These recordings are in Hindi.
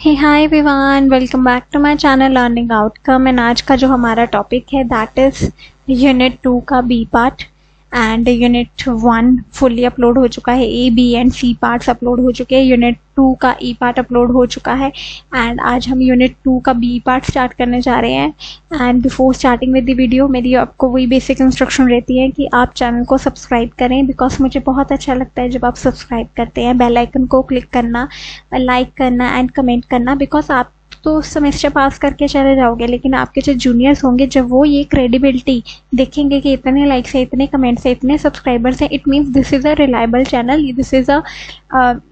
Hey hi everyone, welcome back to my channel learning outcome. And आज का जो हमारा टॉपिक है दैट इज यूनिट 2 का B part. And unit 1 fully upload हो चुका है, A B and C parts upload हो चुके हैं, यूनिट 2 का ई पार्ट अपलोड हो चुका है। एंड आज हम यूनिट 2 का बी पार्ट स्टार्ट करने जा रहे हैं। And before starting with the video मेरी आपको वही बेसिक इंस्ट्रक्शन रहती है कि आप चैनल को सब्सक्राइब करें, बिकॉज मुझे बहुत अच्छा लगता है जब आप सब्सक्राइब करते हैं। बेल आइकन को क्लिक करना, लाइक करना एंड कमेंट करना, बिकॉज आप तो सेमेस्टर पास करके चले जाओगे, लेकिन आपके जो जूनियर्स होंगे जब वो ये क्रेडिबिलिटी देखेंगे कि इतने लाइक्स है, इतने कमेंट्स है, इतने सब्सक्राइबर्स हैं, it means this is a reliable channel, this is a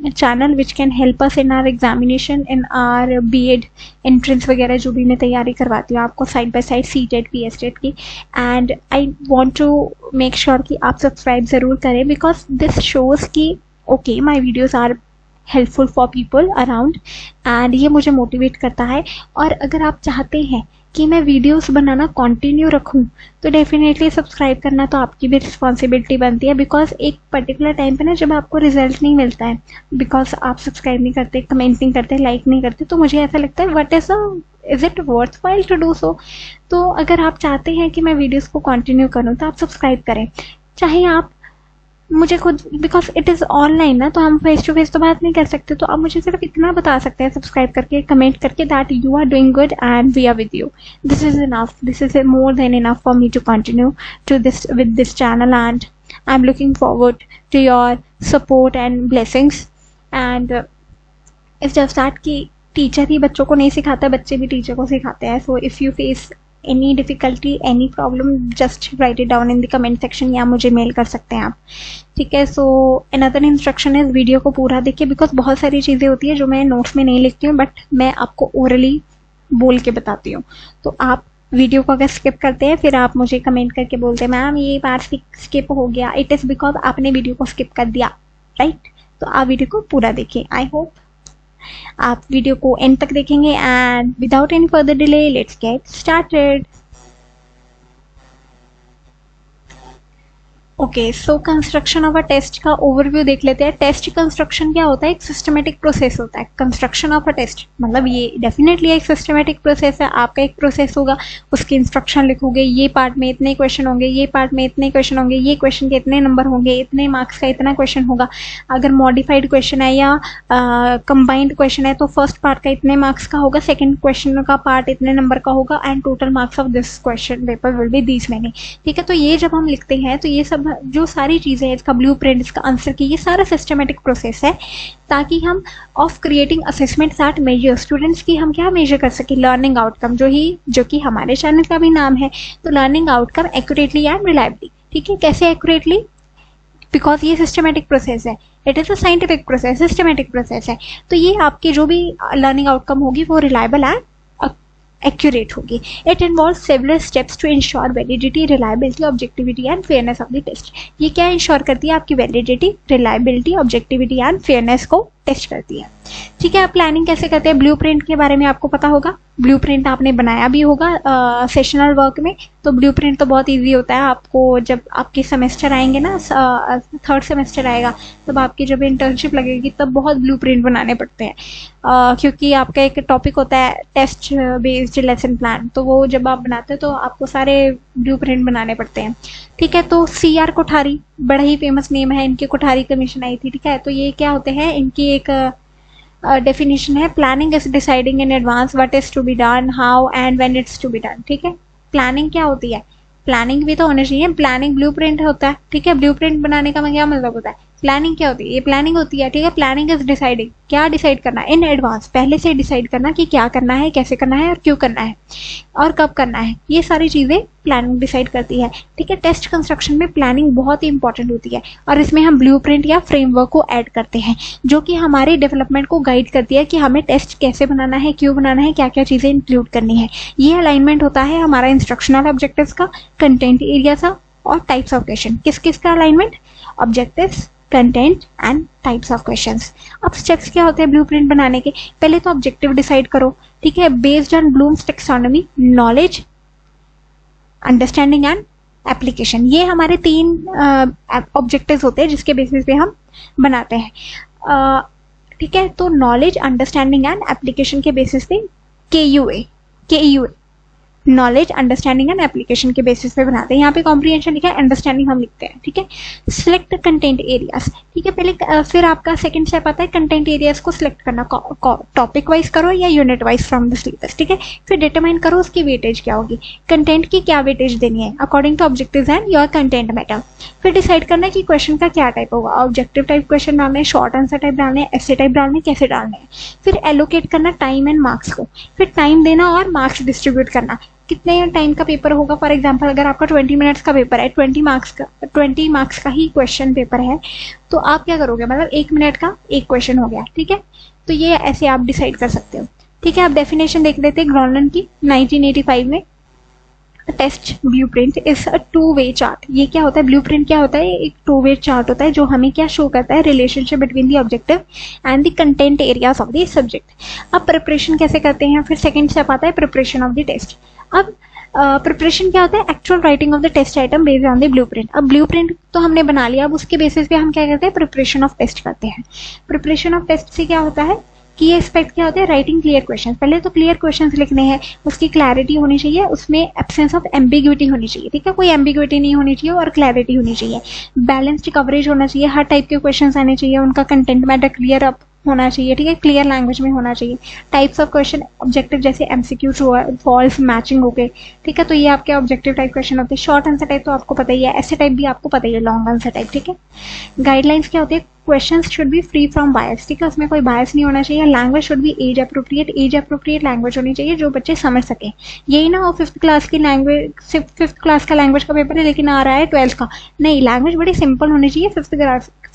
channel which can help us in our examination, in our BEd entrance वगैरह जो भी मैं तैयारी करवाती हूँ आपको side by side CTET PSTET की। And I want to make sure कि आप सब्सक्राइब ज़रूर करें, बिकॉज दिस शोज़ कि okay my videos are helpful for people around, and ये मुझे मोटिवेट करता है। और अगर आप चाहते हैं कि मैं वीडियोस बनाना कंटिन्यू रखूं तो डेफिनेटली सब्सक्राइब करना तो आपकी भी रिस्पॉन्सिबिलिटी बनती है, बिकॉज एक पर्टिकुलर टाइम पे ना जब आपको रिजल्ट नहीं मिलता है, बिकॉज आप सब्सक्राइब नहीं करते, कमेंट नहीं करते, लाइक नहीं करते, तो मुझे ऐसा लगता है what is it worth while to do so. तो अगर आप चाहते हैं कि मैं वीडियोज़ को कंटिन्यू करूँ तो आप सब्सक्राइब करें, चाहे आप मुझे खुद, बिकॉज इट इज़ ऑनलाइन ना, तो हम फेस टू फेस तो बात नहीं कर सकते, तो आप मुझे सिर्फ इतना बता सकते हैं सब्सक्राइब करके, कमेंट करके that you are doing good and we are with you. This is enough, this is more than enough for me to continue to this with this channel, and I am looking forward to your support and blessings. And it's just that कि टीचर ही बच्चों को नहीं सिखाता, बच्चे भी टीचर को सिखाते हैं। So if you face any difficulty, any problem, just right it down in the comment section या मुझे मेल कर सकते हैं आप, ठीक है। सो अनदर इंस्ट्रक्शन है, वीडियो को पूरा देखिए, बिकॉज बहुत सारी चीज़ें होती है जो मैं नोट्स में नहीं लिखती हूँ, बट मैं आपको ओरली बोल के बताती हूँ। तो आप वीडियो को अगर स्किप करते हैं फिर आप मुझे कमेंट करके बोलते हैं मैम ये पार्ट स्किप हो गया, इट इज़ बिकॉज आपने वीडियो को स्किप कर दिया, राइट। तो आप वीडियो को पूरा देखिए। आई होप आप वीडियो को एंड तक देखेंगे। And without any further delay let's get started. Okay, so construction of a test का ओवरव्यू देख लेते हैं। टेस्ट कंस्ट्रक्शन क्या होता है? एक सिस्टमेटिक प्रोसेस होता है। कंस्ट्रक्शन ऑफ अ टेस्ट मतलब ये डेफिनेटली एक सिस्टमेटिक प्रोसेस है। आपका एक प्रोसेस होगा, उसकी इंस्ट्रक्शन लिखोगे, ये पार्ट में इतने क्वेश्चन होंगे, ये पार्ट में इतने क्वेश्चन होंगे, ये क्वेश्चन के इतने नंबर होंगे, इतने मार्क्स का इतना क्वेश्चन होगा। अगर मॉडिफाइड क्वेश्चन है या कंबाइंड क्वेश्चन है तो फर्स्ट पार्ट का इतने मार्क्स का होगा, सेकेंड क्वेश्चन का पार्ट इतने नंबर का होगा, and total marks of this question paper will be these many, ठीक है। तो ये जब हम लिखते हैं तो ये सब जो सारी चीज़ें हैं, इसका ब्लूप्रिंट, इसका आंसर की, ये सारा सिस्टमेटिक प्रोसेस है, ताकि हम of creating assessment that measure students की हम क्या मेजर कर सके, लर्निंग आउटकम, जो कि हमारे चैनल का भी नाम है। तो learning outcome accurately and reliably, ठीक है। कैसे एक्यूरेटली? बिकॉज ये सिस्टमेटिक प्रोसेस है, it is a scientific process, systematic process है। तो ये आपकी जो भी लर्निंग आउटकम होगी वो रिलायबल एंड एक्यूरेट होगी। It involve several steps to ensure validity, reliability, objectivity and fairness of the test. ये क्या इंश्योर करती है? आपकी validity, reliability, objectivity and fairness को टेस्ट करती है, ठीक है। आप प्लानिंग कैसे करते हैं? ब्लूप्रिंट के बारे में आपको पता होगा, ब्लूप्रिंट आपने बनाया भी होगा सेशनल वर्क में। तो ब्लूप्रिंट तो बहुत इजी होता है। आपको जब आपके सेमेस्टर आएंगे ना, थर्ड सेमेस्टर आएगा, तब आपकी जब इंटर्नशिप लगेगी तब बहुत ब्लूप्रिंट बनाने पड़ते हैं, क्योंकि आपका एक टॉपिक होता है टेस्ट बेस्ड लेसन प्लान, तो वो जब आप बनाते हैं तो आपको सारे ब्लूप्रिंट बनाने पड़ते हैं, ठीक है। तो CR कोठारी बड़ा ही फेमस नेम है, इनकी कोठारी कमीशन आई थी, ठीक है। तो ये क्या होते हैं, इनकी एक डेफिनेशन है, planning is deciding in advance what is to be done, how and when it's to be done, ठीक है। प्लानिंग क्या होती है? प्लानिंग भी तो होना चाहिए। प्लानिंग ब्लूप्रिंट होता है, ठीक है। ब्लूप्रिंट बनाने का क्या मतलब होता है? प्लानिंग क्या होती है? ये प्लानिंग होती है, ठीक है। प्लानिंग इज डिसाइडिंग, क्या डिसाइड करना है? इन एडवांस, पहले से डिसाइड करना कि क्या करना है, कैसे करना है और क्यों करना है और कब करना है, ये सारी चीज़ें प्लानिंग डिसाइड करती है, ठीक है। टेस्ट कंस्ट्रक्शन में प्लानिंग बहुत ही इंपॉर्टेंट होती है, और इसमें हम ब्लूप्रिंट या फ्रेमवर्क को ऐड करते हैं, जो कि हमारे डेवलपमेंट को गाइड करती है कि हमें टेस्ट कैसे बनाना है, क्यों बनाना है, क्या क्या चीज़ें इंक्लूड करनी है। ये अलाइनमेंट होता है हमारा इंस्ट्रक्शनल ऑब्जेक्टिव्स का, कंटेंट एरिया का और टाइप्स ऑफ क्वेश्चन। किस किस का alignment? Objectives, content and types of questions. अब स्टेप्स क्या होते हैं ब्लूप्रिंट बनाने के? पहले तो ऑब्जेक्टिव डिसाइड करो, ठीक है, based on Bloom's taxonomy, knowledge, understanding and application. ये हमारे 3 ऑब्जेक्टिव्स होते हैं जिसके बेसिस पे हम बनाते हैं, ठीक है। तो नॉलेज, अंडरस्टैंडिंग एंड एप्लीकेशन के बेसिस पे KUA knowledge, understanding and application के बेसिस पे बनाते हैं। यहाँ पे कॉम्प्रिहेंशन लिखा है, अंडरस्टैंडिंग हम लिखते हैं, ठीक है। सिलेक्ट कंटेंट एरियाज, ठीक है। पहले फिर आपका सेकंड स्टेप आता है कंटेंट एरियाज को सिलेक्ट करना, टॉपिक वाइज करो या unit wise from the syllabus, ठीक है। फिर डिटरमाइन करो उसकी वेटेज क्या होगी, कंटेंट की क्या वेटेज देनी है according to objectives and your content matter. फिर डिसाइड करना कि क्वेश्चन का क्या टाइप होगा, ऑब्जेक्टिव टाइप क्वेश्चन डालने हैं, शॉर्ट आंसर टाइप डालने हैं, ऐसे टाइप डालने हैं, कैसे डालने हैं। फिर एलोकेट करना टाइम एंड मार्क्स को, फिर टाइम देना और मार्क्स डिस्ट्रीब्यूट करना, कितने टाइम का पेपर होगा। फॉर एग्जांपल अगर आपका 20 मिनट्स का पेपर है, 20 मार्क्स का ही क्वेश्चन पेपर है, तो आप क्या करोगे, मतलब 1 मिनट का एक क्वेश्चन हो गया, ठीक है। तो ये ऐसे आप डिसाइड कर सकते हो, ठीक है। आप डेफिनेशन देख लेते हैं ग्रॉनलन की 1985 में। Test blueprint is a two way chart. ये क्या होता है, ब्लूप्रिंट क्या होता है, एक 2-वे चार्ट होता है जो हमें क्या शो करता है, relationship between the objective and the content areas of the subject. अब प्रिपरेशन कैसे करते हैं, फिर सेकंड स्टेप आता है प्रिपरेशन ऑफ द टेस्ट। अब प्रिपरेशन क्या होता है, actual writing of the test item based on the blueprint. अब ब्लूप्रिंट तो हमने बना लिया, अब उसके बेसिस पे हम क्या करते हैं, प्रिपरेशन ऑफ टेस्ट करते हैं। प्रिपरेशन ऑफ टेस्ट से क्या होता है कि ये एक्सपेक्ट क्या होता है, राइटिंग क्लियर क्वेश्चन। पहले तो क्लियर क्वेश्चन लिखने हैं, उसकी क्लैरिटी होनी चाहिए, उसमें एब्सेंस ऑफ एम्बिग्विटी होनी चाहिए, ठीक है। कोई एम्बिग्विटी नहीं होनी चाहिए और क्लैरिटी होनी चाहिए, बैलेंस्ड कवरेज होना चाहिए, हर टाइप के क्वेश्चन आने चाहिए, उनका कंटेंट मैटर क्लियर अप होना चाहिए, ठीक है, क्लियर लैंग्वेज में होना चाहिए। टाइप्स ऑफ क्वेश्चन ऑब्जेक्टिव जैसे MCQ, ट्रू फॉल्स, मैचिंग हो गए, ठीक है। तो ये आपके ऑब्जेक्टिव टाइप क्वेश्चन होते हैं। शॉर्ट आंसर टाइप तो आपको पता ही है, ऐसे टाइप भी आपको पता ही है, लॉन्ग आंसर टाइप, ठीक है। गाइडलाइंस क्या होती है, questions should be free from bias, ठीक है, उसमें कोई बायस नहीं होना चाहिए। Language should be as appropriate language होनी चाहिए जो बच्चे समझ सके। यही ना हो 5th क्लास की लैंग्वेज, सिर्फ 5th क्लास का लैंग्वेज का पेपर है लेकिन आ रहा है 12th का, नहीं, लैंग्वेज बड़ी सिंपल होनी चाहिए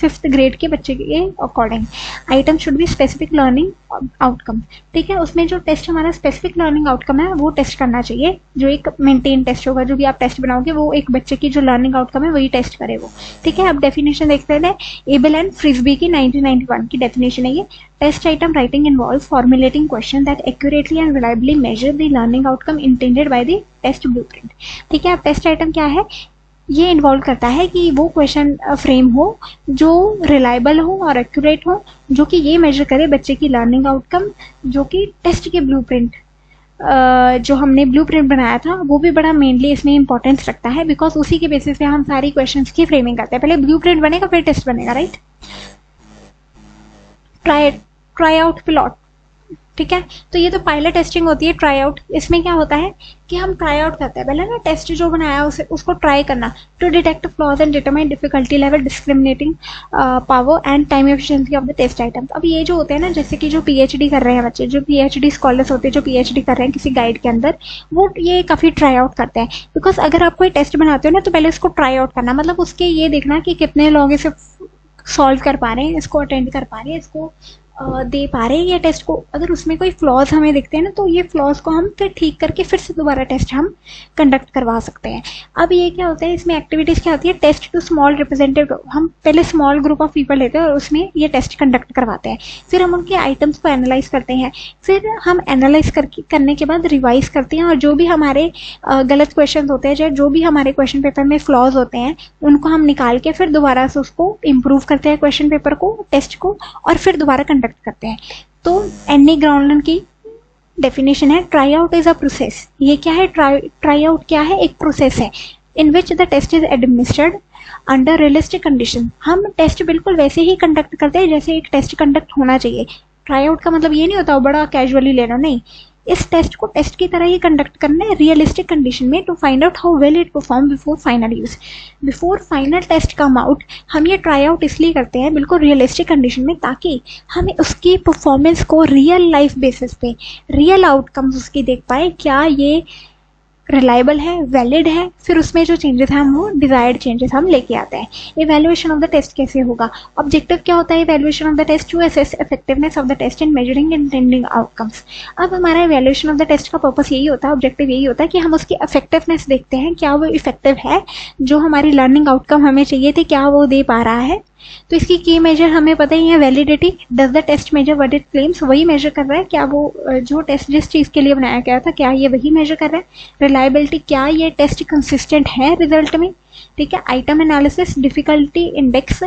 5th ग्रेड के बच्चे के according. Item should be specific learning outcome, ठीक है, उसमें जो टेस्ट हमारा स्पेसिफिक लर्निंग आउटकम है वो टेस्ट करना चाहिए, जो एक मेंटेन टेस्ट होगा, जो भी आप टेस्ट बनाओगे वो एक बच्चे की जो लर्निंग आउटकम है वही टेस्ट करे वो, ठीक है। अब डेफिनेशन देखते हैं, एबल एंड फ्रिस्बी की 1991 की डेफिनेशन है ये। Test item writing involve formulating question that accurately and reliably measure the learning outcome intended by the test blueprint, ठीक है। अब टेस्ट आइटम क्या है, ये इन्वॉल्व करता है कि वो क्वेश्चन फ्रेम हो जो रिलायबल हो और एक्यूरेट हो, जो कि ये मेजर करे बच्चे की लर्निंग आउटकम, जो कि टेस्ट के ब्लूप्रिंट जो हमने ब्लूप्रिंट बनाया था वो भी बड़ा मेनली इसमें इंपॉर्टेंस रखता है, बिकॉज उसी के बेसिस पे हम सारी क्वेश्चंस की फ्रेमिंग करते हैं। पहले ब्लूप्रिंट बनेगा फिर टेस्ट बनेगा, राइट। ट्राई आउट पिलॉट, ठीक है। तो ये तो पायलट टेस्टिंग होती है, ट्राई आउट। इसमें क्या होता है कि हम ट्राई आउट करते हैं, पहले ना टेस्ट जो बनाया उसको ट्राई करना, to detect flaws and determine difficulty level, discriminating power and time efficiency of the test item. अब ये जो होते हैं ना, जैसे कि जो PhD कर रहे हैं बच्चे, जो PhD स्कॉलर्स होते हैं, जो PhD कर रहे हैं किसी गाइड के अंदर, वो ये काफ़ी ट्राई आउट करते हैं। बिकॉज अगर आप कोई टेस्ट बनाते हो ना तो पहले उसको ट्राई आउट करना, मतलब उसके ये देखना कि कितने लोग इसे सॉल्व कर पा रहे हैं, इसको अटेंड कर पा रहे हैं, इसको दे पा रहे हैं ये टेस्ट को। अगर उसमें कोई फ्लॉज हमें दिखते हैं ना तो ये फ्लॉज को हम फिर ठीक करके फिर से दोबारा टेस्ट हम कंडक्ट करवा सकते हैं। अब ये क्या होता है, इसमें एक्टिविटीज़ क्या होती है, टेस्ट टू स्मॉल रिप्रेजेंटेटिव, हम पहले स्मॉल ग्रुप ऑफ पीपल लेते हैं और उसमें ये टेस्ट कंडक्ट करवाते हैं, फिर हम उनके आइटम्स को एनालाइज करते हैं, फिर हम एनालाइज करने के बाद रिवाइज करते हैं, और जो भी हमारे गलत क्वेश्चन होते हैं, चाहे जो भी हमारे क्वेश्चन पेपर में फ्लॉज होते हैं, उनको हम निकाल के फिर दोबारा से उसको इम्प्रूव करते हैं क्वेश्चन पेपर को, टेस्ट को, और फिर दोबारा कंडक्ट करते हैं। तो एनी ग्राउंडलन की डेफिनेशन है, try out is a process. ये क्या है, ट्राई आउट क्या है, एक प्रोसेस है in which the test is administered under realistic condition. हम टेस्ट बिल्कुल वैसे ही कंडक्ट करते हैं जैसे एक टेस्ट कंडक्ट होना चाहिए। ट्राई आउट का मतलब ये नहीं होता बड़ा कैजुअली लेना, नहीं, इस टेस्ट को टेस्ट की तरह ही कंडक्ट करना है रियलिस्टिक कंडीशन में, to find out how well it perform before final use. Before final test come out हम ये ट्राई आउट इसलिए करते हैं बिल्कुल रियलिस्टिक कंडीशन में, ताकि हमें उसकी परफॉर्मेंस को रियल लाइफ बेसिस पे, रियल आउटकम्स उसकी देख पाए, क्या ये रिलायबल है, वैलिड है, फिर उसमें जो चेंजेस हैं हम वो डिजायर्ड चेंजेस हम लेके आते हैं। इवैल्यूएशन ऑफ द टेस्ट कैसे होगा, ऑब्जेक्टिव क्या होता है evaluation of the test, to assess effectiveness of the test in measuring intending outcomes. अब हमारा इवैल्यूएशन ऑफ द टेस्ट का पर्पस यही होता है, ऑब्जेक्टिव यही होता है कि हम उसकी इफेक्टिवनेस देखते हैं, क्या वो इफेक्टिव है, जो हमारी लर्निंग आउटकम हमें चाहिए थे क्या वो दे पा रहा है। तो इसकी की मेजर हमें पता ही है, validity, does the test measure what it claims, वही मेजर कर रहा है, क्या वो जो टेस्ट जिस चीज़ के लिए बनाया गया था क्या ये वही मेजर कर रहा है। रिलायबिलिटी, क्या ये टेस्ट कंसिस्टेंट है रिजल्ट में, ठीक है। Item analysis, difficulty index,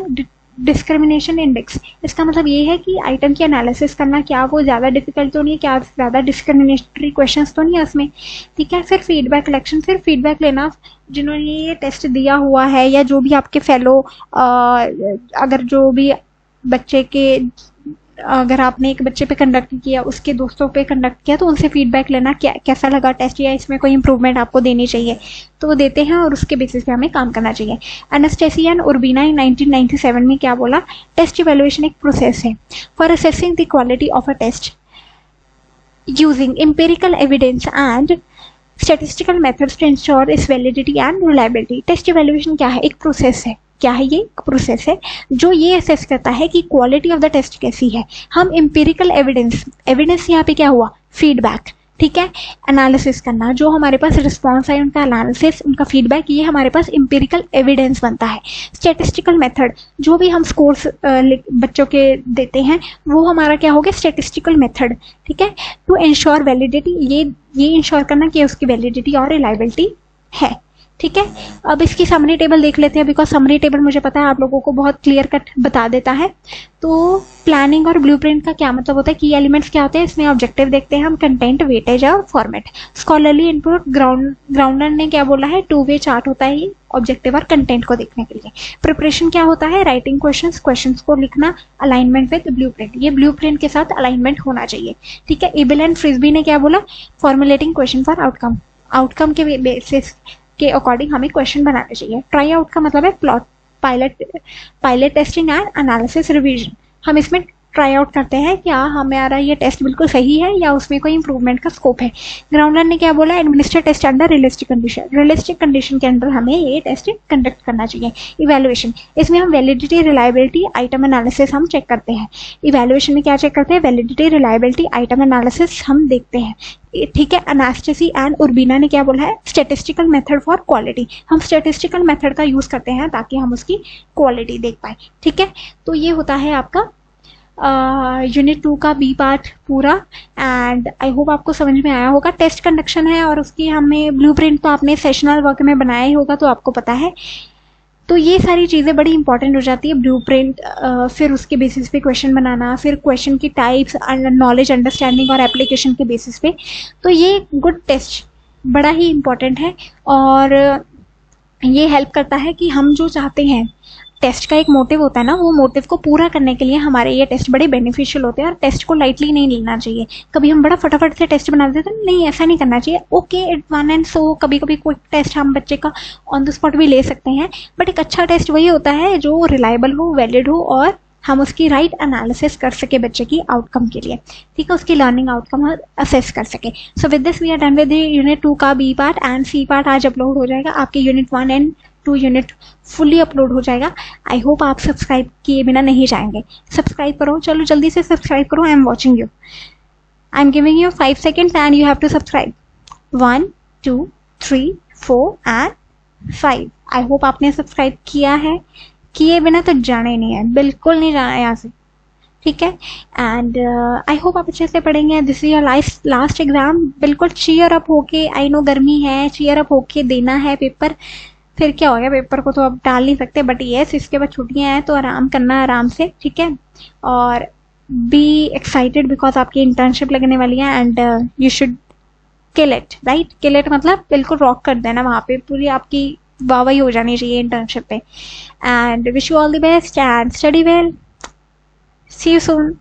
discrimination index, इसका मतलब ये है कि आइटम की एनालिसिस करना, क्या वो ज़्यादा डिफिकल्ट तो नहीं है, क्या ज़्यादा डिस्क्रिमिनेटरी क्वेश्चंस तो नहीं है उसमें, ठीक है। फिर फीडबैक कलेक्शन, फिर फीडबैक लेना जिन्होंने ये टेस्ट दिया हुआ है या जो भी आपके फेलो, अगर जो भी बच्चे के, अगर आपने एक बच्चे पे कंडक्ट किया, उसके दोस्तों पे कंडक्ट किया, तो उनसे फीडबैक लेना, क्या कैसा लगा टेस्ट, या इसमें कोई इंप्रूवमेंट आपको देनी चाहिए, तो वो देते हैं और उसके बेसिस पे हमें काम करना चाहिए। एनास्टेसिया एंड उर्बिना इन 1997 में क्या बोला, टेस्ट इवेल्युएशन एक प्रोसेस है for assessing the quality of a test using empirical evidence and statistical methods to ensure its validity and reliability. Test evaluation क्या है, एक प्रोसेस है, क्या है ये, एक प्रोसेस है जो ये असेस करता है कि क्वालिटी ऑफ द टेस्ट कैसी है। हम एम्पिरिकल एविडेंस, एविडेंस यहाँ पे क्या हुआ, फीडबैक, ठीक है, एनालिसिस करना, जो हमारे पास रिस्पॉन्स है उनका एनालिसिस, उनका फीडबैक, ये हमारे पास एम्पिरिकल एविडेंस बनता है। स्टैटिस्टिकल मेथड, जो भी हम स्कोर्स बच्चों के देते हैं वो हमारा क्या हो गया, स्टैटिस्टिकल मेथड, ठीक है, टू इंश्योर वैलिडिटी, ये इंश्योर करना कि उसकी वैलिडिटी और रिलायबिलिटी है, ठीक है। अब इसकी समरी टेबल देख लेते हैं, बिकॉज समरी टेबल मुझे पता है आप लोगों को बहुत क्लियर कट बता देता है। तो प्लानिंग और ब्लूप्रिंट का क्या मतलब होता है, की एलिमेंट्स क्या होते हैं, इसमें ऑब्जेक्टिव देखते हैं हम, कंटेंट, वेटेज और फॉर्मेट। स्कॉलरली इनपुट, ग्राउंडर ने क्या बोला है, 2-वे चार्ट होता है ये ऑब्जेक्टिव और कंटेंट को देखने के लिए। प्रिपरेशन क्या होता है, राइटिंग क्वेश्चंस को लिखना, अलाइनमेंट विद ब्लूप्रिंट, ये ब्लूप्रिंट के साथ अलाइनमेंट होना चाहिए, ठीक है। एबल एंड फ्रिस्बी ने क्या बोला, formulating question for outcome, outcome के बेसिस के अकॉर्डिंग हमें क्वेश्चन बनाने चाहिए। ट्राई आउट का मतलब है plot, pilot testing and analysis revision, हम इसमें ट्राई आउट करते हैं क्या हमारा ये टेस्ट बिल्कुल सही है या उसमें कोई इंप्रूवमेंट का स्कोप है। ग्राउंडर ने क्या बोला, administer test under realistic condition, realistic condition के अंदर हमें ये टेस्ट कंडक्ट करना चाहिए। इवैल्यूएशन, इसमें हम वैलिडिटी, रिलायबिलिटी, आइटम एनालिसिस हम चेक करते हैं। इवैल्यूएशन में क्या चेक करते हैं, वैलिडिटी, रिलायबिलिटी, आइटम एनालिसिस हम देखते हैं, ठीक है। एनास्टेसी एंड उर्बिना ने क्या बोला है, स्टैटिस्टिकल मेथड फॉर क्वालिटी, हम स्टैटिस्टिकल मेथड का यूज करते हैं ताकि हम उसकी क्वालिटी देख पाए, ठीक है। तो ये होता है आपका यूनिट 2 का बी पार्ट पूरा, एंड आई होप आपको समझ में आया होगा। टेस्ट कंडक्शन है और उसकी हमें ब्लूप्रिंट तो आपने सेशनल वर्क में बनाया ही होगा, तो आपको पता है। तो ये सारी चीज़ें बड़ी इंपॉर्टेंट हो जाती है, ब्लूप्रिंट, फिर उसके बेसिस पे क्वेश्चन बनाना, फिर क्वेश्चन की टाइप्स, नॉलेज, अंडरस्टैंडिंग और एप्लीकेशन के बेसिस पे। तो ये गुड टेस्ट बड़ा ही इम्पॉर्टेंट है और ये हेल्प करता है कि हम जो चाहते हैं, टेस्ट का एक मोटिव होता है ना, वो मोटिव को पूरा करने के लिए हमारे ये टेस्ट बड़े बेनिफिशियल होते हैं। और टेस्ट को लाइटली नहीं लेना चाहिए, कभी हम बड़ा फटाफट से टेस्ट बना देते हैं, नहीं ऐसा नहीं करना चाहिए। Okay, it one and so, कभी कभी कोई टेस्ट हम बच्चे का ऑन द स्पॉट भी ले सकते हैं, बट एक अच्छा टेस्ट वही होता है जो रिलायबल हो, वैलिड हो और हम उसकी राइट एनालिसिस कर सके बच्चे की आउटकम के लिए, ठीक है, उसकी लर्निंग आउटकम असेस कर सके। So with this we are done with unit 2 का B part, and C part आज अपलोड हो जाएगा, आपके unit 1 and 2 unit fully upload हो जाएगा। आई होप आप सब्सक्राइब किए बिना नहीं जाएंगे, सब्सक्राइब करो, चलो जल्दी से सब्सक्राइब करो। I am watching you, I am giving you 5 seconds and you have to subscribe. 1 2 3 4 and 5। I hope आपने सब्सक्राइब किया है, किए बिना तो जाना ही नहीं है, बिल्कुल नहीं जाना है यहाँ से, ठीक है। एंड आई होप आप अच्छे से पढ़ेंगे। This is your last exam, बिल्कुल चीयर अप होके, आई नो गर्मी है, चीयर अप होके देना है पेपर। फिर क्या हो गया, पेपर को तो अब डाल नहीं सकते, बट येस इसके बाद छुट्टियां हैं तो आराम करना है, आराम से, ठीक है। और बी एक्साइटेड बिकॉज आपकी इंटर्नशिप लगने वाली है and you should kill it, right. Kill it मतलब बिल्कुल रॉक कर देना, वहाँ पे पूरी आपकी वाहवाही हो जानी चाहिए इंटर्नशिप पे। And wish you all the best and study well, see you soon.